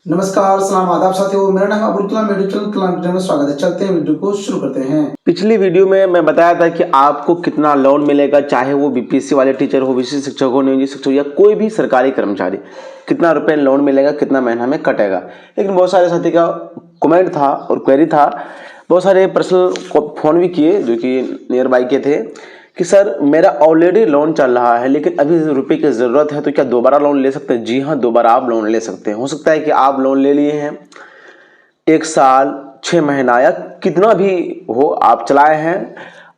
नमस्कार, सलाम, आदाब साथियों। मेरा नाम अब्दुल कलाम, मेडिकल कलाम में स्वागत है। चलते हैं वीडियो को शुरू करते हैं। पिछली वीडियो में मैं बताया था कि आपको कितना लोन मिलेगा, चाहे वो बीपीएससी वाले टीचर हो, विशेष शिक्षक हो, नियोजित शिक्षक हो या कोई भी सरकारी कर्मचारी, कितना रुपए लोन मिलेगा, कितना महीना में कटेगा। लेकिन बहुत सारे साथी का कमेंट था और क्वेरी था, बहुत सारे पर्सनल फोन भी किए जो कि नियर बाई के थे कि सर मेरा ऑलरेडी लोन चल रहा है लेकिन अभी रुपए की ज़रूरत है, तो क्या दोबारा लोन ले सकते हैं? जी हाँ, दोबारा आप लोन ले सकते हैं। हो सकता है कि आप लोन ले लिए हैं 1 साल 6 महीना या कितना भी हो आप चलाए हैं,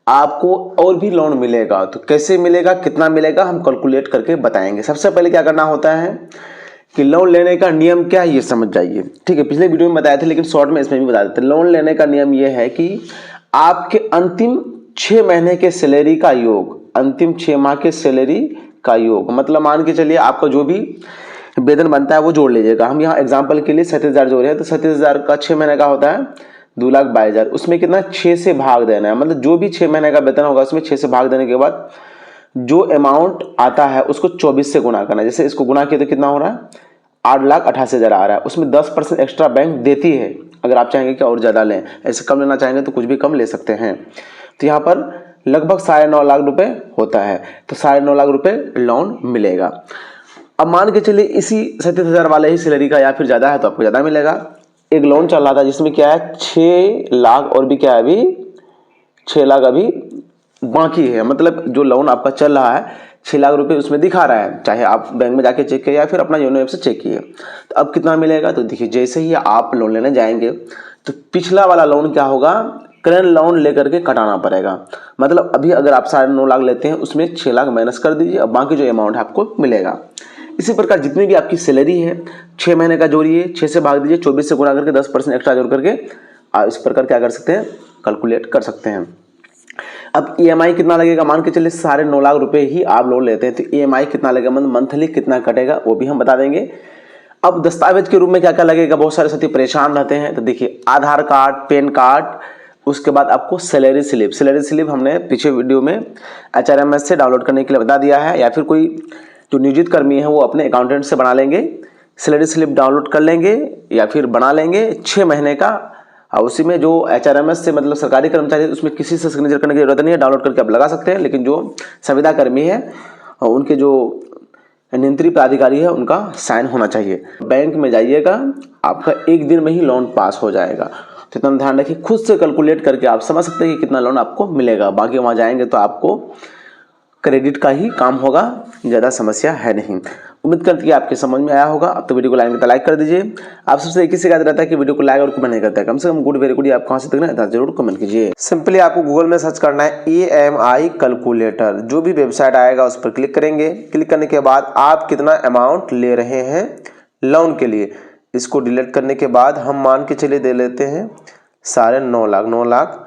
आपको और भी लोन मिलेगा। तो कैसे मिलेगा, कितना मिलेगा, हम कैलकुलेट करके बताएंगे। सबसे पहले क्या करना होता है कि लोन लेने का नियम क्या है ये समझ जाइए। ठीक है, पिछले वीडियो में बताया था लेकिन शॉर्ट में इसमें भी बता देते हैं। लोन लेने का नियम ये है कि आपके अंतिम 6 महीने के सैलरी का योग, अंतिम 6 माह के सैलरी का योग, मतलब मान के चलिए आपका जो भी वेतन बनता है वो जोड़ लीजिएगा। हम यहाँ एग्जांपल के लिए 37,000 जोड़ रहे हैं, तो 37,000 का 6 महीने का होता है 2,22,000। उसमें कितना 6 से भाग देना है, मतलब जो भी 6 महीने का वेतन होगा उसमें 6 से भाग देने के बाद जो अमाउंट आता है उसको 24 से गुना करना है। जैसे इसको गुना किया तो कितना हो रहा है, 8,88,000 आ रहा है। उसमें 10% एक्स्ट्रा बैंक देती है। अगर आप चाहेंगे कि और ज़्यादा लें, ऐसे कम लेना चाहेंगे तो कुछ भी कम ले सकते हैं। तो यहाँ पर लगभग 9.5 लाख रुपए होता है, तो 9.5 लाख रुपए लोन मिलेगा। अब मान के चलिए इसी 37,000 वाले ही सैलरी का या फिर ज़्यादा है तो आपको ज़्यादा मिलेगा। एक लोन चल रहा था जिसमें क्या है 6 लाख और भी क्या है, अभी 6 लाख अभी बाकी है। मतलब जो लोन आपका चल रहा है 6 लाख रुपए उसमें दिखा रहा है, चाहे आप बैंक में जाके चेक किए या फिर अपना योनो ऐप से चेक किए। तो अब कितना मिलेगा, तो देखिए जैसे ही आप लोन लेने जाएंगे तो पिछला वाला लोन क्या होगा, करंट लोन लेकर के कटाना पड़ेगा। मतलब अभी अगर आप 9.5 लाख लेते हैं उसमें 6 लाख माइनस कर दीजिए, अब बाकी जो अमाउंट है आपको मिलेगा। इसी प्रकार जितनी भी आपकी सैलरी है 6 महीने का जोड़िए, 6 से भाग दीजिए, 24 से गुणा करके 10% एक्स्ट्रा जोड़ करके आप इस प्रकार क्या कर सकते हैं, कैलकुलेट कर सकते हैं। अब ईएमआई कितना लगेगा, मान के चलिए 9.5 लाख रुपए ही आप लोन लेते हैं तो ईएमआई कितना लगेगा, मतलब मंथली कितना कटेगा वो भी हम बता देंगे। अब दस्तावेज के रूप में क्या क्या लगेगा, बहुत सारे साथी परेशान रहते हैं। तो देखिए आधार कार्ड, पैन कार्ड, उसके बाद आपको सैलरी स्लिप। सैलरी स्लिप हमने पीछे वीडियो में HRMS से डाउनलोड करने के लिए बता दिया है, या फिर कोई जो नियोजित कर्मी है वो अपने अकाउंटेंट से बना लेंगे, सैलरी स्लिप डाउनलोड कर लेंगे या फिर बना लेंगे 6 महीने का। और उसी में जो HRMS से मतलब सरकारी कर्मचारी है उसमें किसी से सिग्नेचर करने की जरूरत नहीं है, डाउनलोड करके आप लगा सकते हैं। लेकिन जो संविदा कर्मी है उनके जो नियंत्रण प्राधिकारी है उनका साइन होना चाहिए। बैंक में जाइएगा, आपका 1 दिन में ही लोन पास हो जाएगा। तो इतना ध्यान रखिए, खुद से कैलकुलेट करके आप समझ सकते हैं कि कितना लोन आपको मिलेगा। बाकी वहाँ जाएंगे तो आपको क्रेडिट का ही काम होगा, ज़्यादा समस्या है नहीं। उम्मीद करती है आपके समझ में आया होगा। अब तो वीडियो को लाइक कर दीजिए। आप सबसे एक ही शिकायत रहता है कि वीडियो को लाइक और कमेंट नहीं करता है, कम से कम गुड वेरी गुड आप कहाँ से देख रहे हैं जरूर कमेंट कीजिए। सिंपली आपको गूगल में सर्च करना है EMI कैलकुलेटर, जो भी वेबसाइट आएगा उस पर क्लिक करेंगे। क्लिक करने के बाद आप कितना अमाउंट ले रहे हैं लोन के लिए, इसको डिलीट करने के बाद हम मान के चलिए दे लेते हैं 9.5 लाख। 9 लाख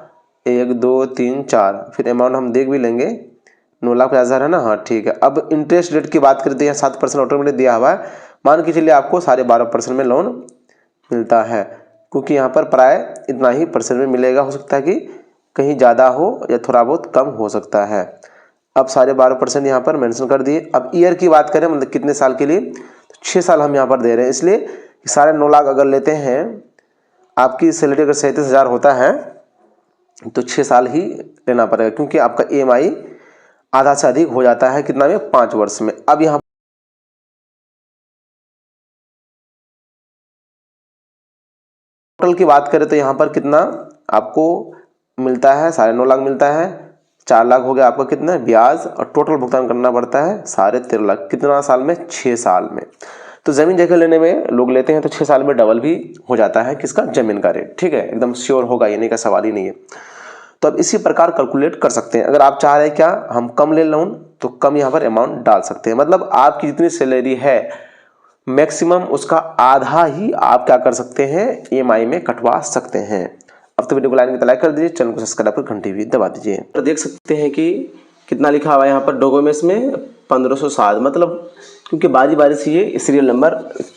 1 2 3 4, फिर अमाउंट हम देख भी लेंगे 9,50,000 है ना। हाँ ठीक है। अब इंटरेस्ट रेट की बात करते हैं, 7% ऑटोमेटिक दिया हुआ है। मान के चलिए आपको 12.5% में लोन मिलता है, क्योंकि यहाँ पर प्राय इतना ही परसेंट में मिलेगा। हो सकता है कि कहीं ज़्यादा हो या थोड़ा बहुत कम हो सकता है। अब 12.5% यहाँ पर मेंशन कर दिए। अब ईयर की बात करें, मतलब कितने साल के लिए, तो 6 साल हम यहाँ पर दे रहे हैं। इसलिए 9.5 लाख अगर लेते हैं, आपकी सैलरी अगर 37,000 होता है तो 6 साल ही लेना पड़ेगा, क्योंकि आपका EMI आधा से अधिक हो जाता है कितना में, 5 वर्ष में। अब यहाँ टोटल की बात करें तो यहाँ पर कितना आपको मिलता है, 9.5 लाख मिलता है। 4 लाख हो गया आपका कितना ब्याज, और टोटल भुगतान करना पड़ता है 13.5 लाख। कितना साल में, 6 साल में। तो जमीन जगह लेने में लोग लेते हैं तो 6 साल में डबल भी हो जाता है किसका, जमीन का रेट। ठीक है, एकदम श्योर होगा, ये नहीं का सवाल ही नहीं है। तो अब इसी प्रकार कैलकुलेट कर सकते हैं। अगर आप चाह रहे हैं क्या हम कम ले लोन, तो कम यहाँ पर अमाउंट डाल सकते हैं। मतलब आपकी जितनी सैलरी है मैक्सिमम उसका आधा ही आप क्या कर सकते हैं, EMI में कटवा सकते हैं। अब तो वीडियो को लाइक कर दीजिए, चैनल को सब्सक्राइब कर घंटी भी दबा दीजिए। तो देख सकते हैं कि कितना लिखा हुआ है यहाँ पर डॉक्यूमेंट्स में 1507, मतलब क्योंकि बारी बारी से ये सीरियल नंबर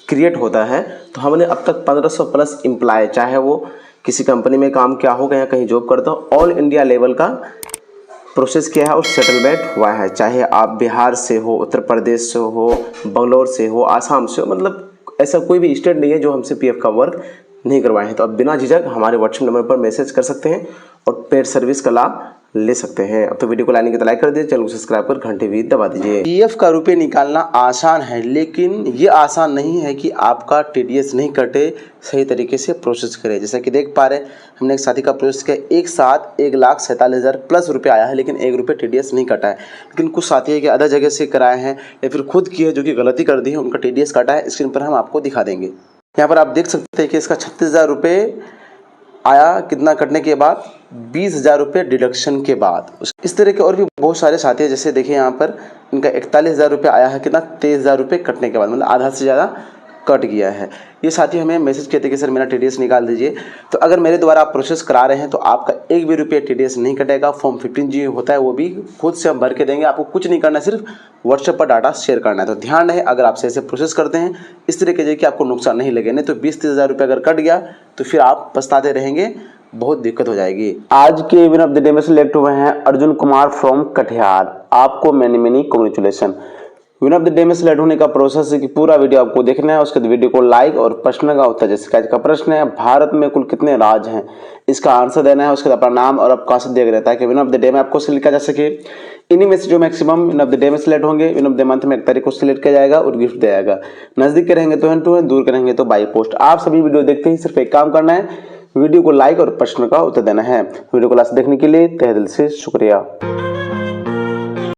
क्रिएट होता है। तो हमने अब तक 1500 प्लस एम्प्लॉय, चाहे वो किसी कंपनी में काम किया होगा या कहीं जॉब करता हो, ऑल इंडिया लेवल का प्रोसेस किया है और सेटलमेंट हुआ है। चाहे आप बिहार से हो, उत्तर प्रदेश से हो, बंगलोर से हो, आसाम से हो, मतलब ऐसा कोई भी स्टेट नहीं है जो हमसे पीएफ का वर्क नहीं करवाए हैं। तो आप बिना झिझक हमारे व्हाट्सएप नंबर पर मैसेज कर सकते हैं और पेड सर्विस का लाभ ले सकते हैं। अब तो वीडियो को लाने के लाइक कर दीजिए, चैनल को सब्सक्राइब कर घंटे भी दबा दीजिए। पीएफ का रुपये निकालना आसान है, लेकिन ये आसान नहीं है कि आपका टीडीएस नहीं कटे, सही तरीके से प्रोसेस करें। जैसा कि देख पा रहे हैं, हमने एक साथी का प्रोसेस किया, एक साथ 1,47,000 प्लस रुपये आया है, लेकिन 1 रुपये टीडीएस नहीं कटा है। लेकिन कुछ साथी है कि अदर जगह से कराए हैं या फिर खुद किए जो कि गलती कर दी है, उनका टीडीएस कटा है। स्क्रीन पर हम आपको दिखा देंगे। यहाँ पर आप देख सकते हैं कि इसका 36,000 रुपये आया, कितना कटने के बाद 20,000 रुपये डिडक्शन के बाद। इस तरह के और भी बहुत सारे साथी हैं, जैसे देखिए यहाँ पर इनका 41,000 रुपये आया है, कितना 23,000 रुपये कटने के बाद, मतलब आधा से ज़्यादा कट गया है। ये साथी हमें मैसेज किए थे कि सर मेरा टीडीएस निकाल दीजिए। तो अगर मेरे द्वारा आप प्रोसेस करा रहे हैं तो आपका 1 भी रुपये टीडीएस नहीं कटेगा। फॉर्म 15G होता है, वो भी खुद से हम भर के देंगे, आपको कुछ नहीं करना है, सिर्फ व्हाट्सएप पर डाटा शेयर करना है। तो ध्यान रहे, अगर आप सही से प्रोसेस करते हैं इस तरीके से कि आपको नुकसान नहीं लगे, नहीं तो 20-30 हज़ार रुपये अगर कट गया तो फिर आप पछताते रहेंगे, बहुत दिक्कत हो जाएगी। आज के विन ऑफ द डे में सिलेक्ट हुए हैं अर्जुन कुमार फ्रॉम कटिहार। आपको many congratulation. Win of the day में सिलेक्ट होने का प्रोसेस है कि पूरा वीडियो आपको देखना है, उसके बाद वीडियो को लाइक और प्रश्न का उत्तर, जैसे आज का प्रश्न है भारत में कुल कितने राज्य हैं, इसका आंसर देना है। उसके बाद अपना नाम और आपका दिया रहता है कि विन ऑफ द डे में आपको सिलेक्ट किया जा सके। इन्हीं में से जो maximum win of the day में सिलेक्ट होंगे, विन ऑफ द मंथ में 1 तारीख को सिलेक्ट किया जाएगा और गिफ्ट दिया जाएगा। नजदीक के रहेंगे तो हैंड टू हैंड, दूर के रहेंगे तो बाई पोस्ट। आप सभी वीडियो देखते ही सिर्फ एक काम करना है, वीडियो को लाइक और प्रश्न का उत्तर देना है। वीडियो को लास्ट देखने के लिए तहे दिल से शुक्रिया।